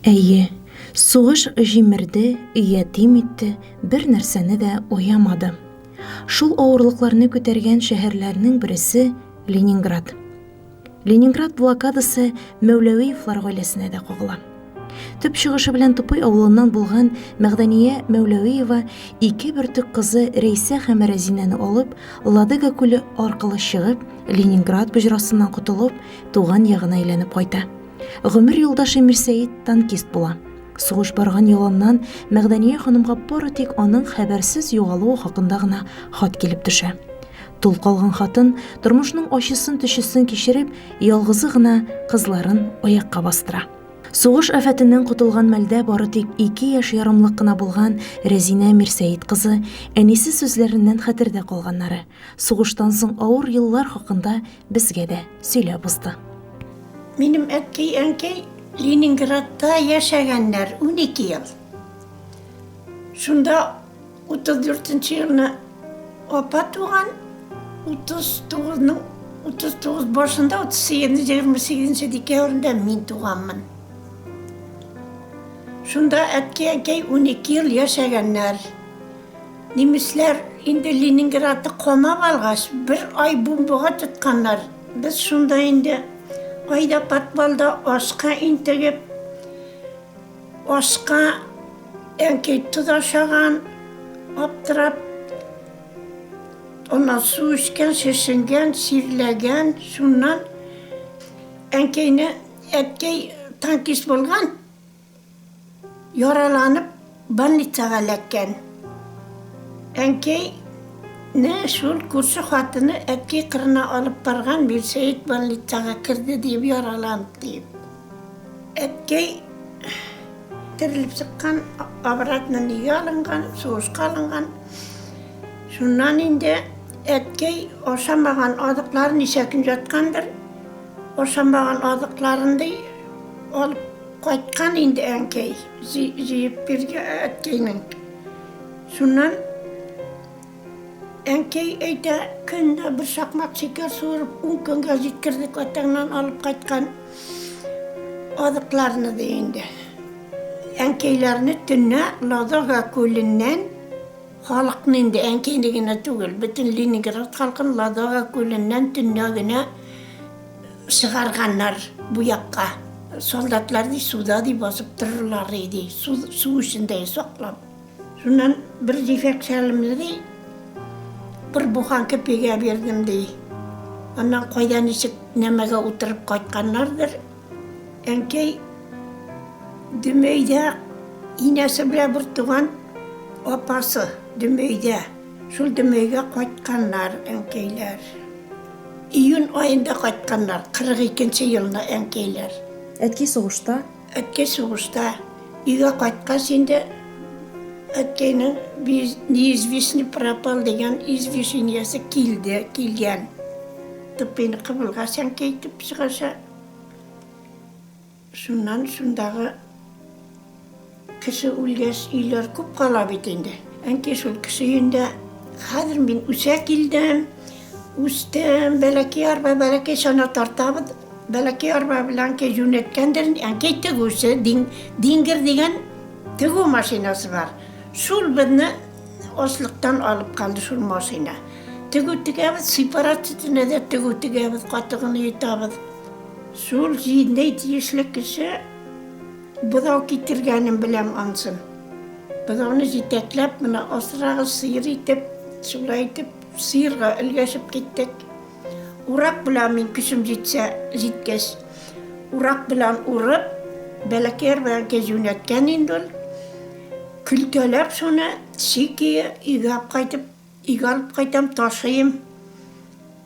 Әйе, сугыш җимерде, ятим итте, бер нәрсәне дә уямады. Шул авырлыкларны күтәргән шәһәрләрнең берсе Ленинград. Ленинград блокадасы Мәүләвиевлар гаиләсенә дә кагыла. Төп чыгышы белән Тупой авылыннан булган Мәгъдәния Мәүләвиева ике бөртек кызы Рәйсә һәм Рәзинәне алып, Ладога күле аркылы чыгып, Ленинград боҗрасыннан котылып, туган ягына әйләнеп кайта. Гомер юлдашы Мирсәет танкист була. Сугыш барган яланнан Мәгъдәния ханымга бары тик аның хәбәрсез югалуы хакында гына хат килеп төшә. Тол калган хатын тормышның ачысын төшесен кичереп, ялгызы гына кызларын аякка бастыра. Сугыш афәтеннән котылган мәлдә бары тик 2 яшь ярымлык кына булган Рәзинә Мирсәет кызы әнисе сүзләреннән хәтердә калганнары. Сугыштан соң авыр еллар хакында безгә дә сөйләп узды. Минем әткәй Ленинградта яшәгәннәр 12 ел. Шунда 34 елны апа туган, 39 башында 28 декабрендә мин туганмын. Шунда әткәй 12 ел яшәгәннәр. Немисләр инде Ленинградты камап алгач, бер ай бомбага тотканнар. Без шунда инде айда подвалда ашка интегеп, ашка әнкәй тудашаган, аптырап, онан су эчкән, шешенгән, сирләгән, шуннан әнкәйне әткәй танкист булган, яраланып больницага эләккән. Әнкәй шул күрше хатыны әткәй кырына алып барган, Мирсәет больницага кирде дип яраланып дип. Әткәй терелеп чыккан, обратно нигә алынган, сугышка алынган. Шуннан инде әткәй ашамаган адыкларын ничә көн яткандыр. Ашамаган адыкларынды алып кайткан инде әнкәй, җыеп биргән әткәйнең. Шуннан әнкәй әйтә, көнне бер шакмак шикәр суырып, 10 көнгә җиткердек, атаңнан алып кайткан адыкларны ди инде. Әнкәйләрне төнне Ладога күленнән халыкны инде әнкәйне генә түгел, бөтен Ленинград халкын Ладога күленнән төнне генә чыгарганнар бу якка. Солдатларны суда ди басып торырлар иде, су эчендә саклап. Шуннан бер җефәкчәлемне ди, bir буханка пегә бирдем ди. Аннан кайдан ничек нәмәгә утырып кайтканнардыр. Әнкәй Дөмәйдә инәсе белән бер туган апасы Дөмәйдә. Шул Дөмәйгә кайтканнар әнкәйләр. Июнь айында кайтканнар, 42 елны әнкәйләр. Әткәй сугышта? Әткәй сугышта. Өйгә кайткач инде әткәйнең неизвестный пропал дигән известияниясе килгән. Тупыйны кыбылга әнкәй итеп чыгаша. Шуннан шундагы кеше үлгәч өйләр күп кала бит инде. Әнкәй шул кеше өендә хәзер мин үсә килдем, үстем, бәләкәй арба, бәләкәй чана тартабыз, бәләкәй арба белән әнкәй юнәткәндер, әнкәй тегүче, диңгер дигән тегү машинасы бар. Шул безне аслыктан алып калды шул машина. Тегү тегәбез, сепаратчысына да тегү тегәбез, катыгыны итабыз. Шул җиндәй тиешле кеше быдау китергәнен беләм ансын. Быдауны җитәкләп, менә асрагы сыер итеп, шулай итеп, сыерга өлгәшеп киттек. Урак белән мин көчем җиткәч, урак белән урып, бәләкәй белән юнәткән инде ул. Külkəlәп шуны чики өйгә алып кайтам, ташыйм.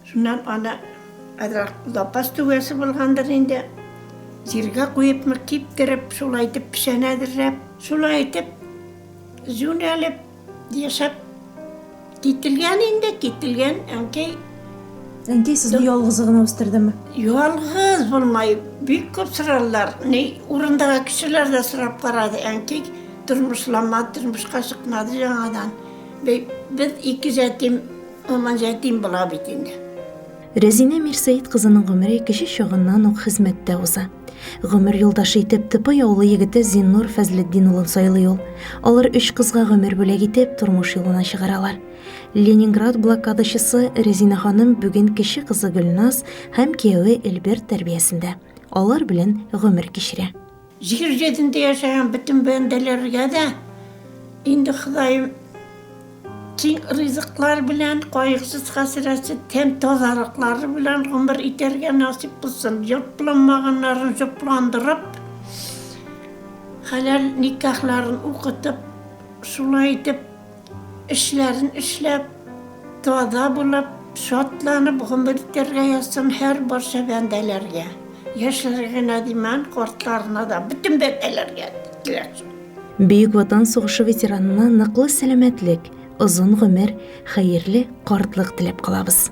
Шуннан аны лапас түгәсе булгандыр инде. Җиргә куеп киптереп, шулай итеп пешәнәдерәп, шулай итеп юнәлеп яшәп кителгән әнкәй. Әнкәй сезне ялгызы гына үстердеме? Ялгыз булмай, бик күп сорарлар. Урындагы кешеләр дә сорап карады, әнкәй тормышка чыкмады жаңадан. Без 2 җәтим, аман җәтим була бит инде. Рәзинә Мирсәет кызының гомере кеше чагыннан ук хезмәттә уза. Гомер юлдашы итеп тыпый авылы егете Зиннур Фәзлетдин улын сайлый ул. Алар 3 кызга гомер бүләк итеп тормыш юлына чыгаралар. Ленинград блокадачысы Резина ханым бүген кече кызы Гөлназ һәм кияүе Эльберт тәрбиясендә. Алар белән гомер кичерә. Җир җирендә яшәгән бөтен бәндәләргә дә инде Ходаем киң ризыклар белән, кайгысыз хәсрәтсез тәм тазалыклары белән гомер итәргә насип булсын. Йотланмаганнарын йотландырып, хәләл никахларын укытып, шулай итеп эшләрен эшләп, таза булып, шатланып гомер итәргә язсын һәр барча бәндәләргә. Яшьләргә надиман, картларына да, бөтен бәндәләргә теләсен. Бөек Ватан сугышы ветеранына ныклы сәламәтлек, озын гомер, хәерле картлык теләп калабыз.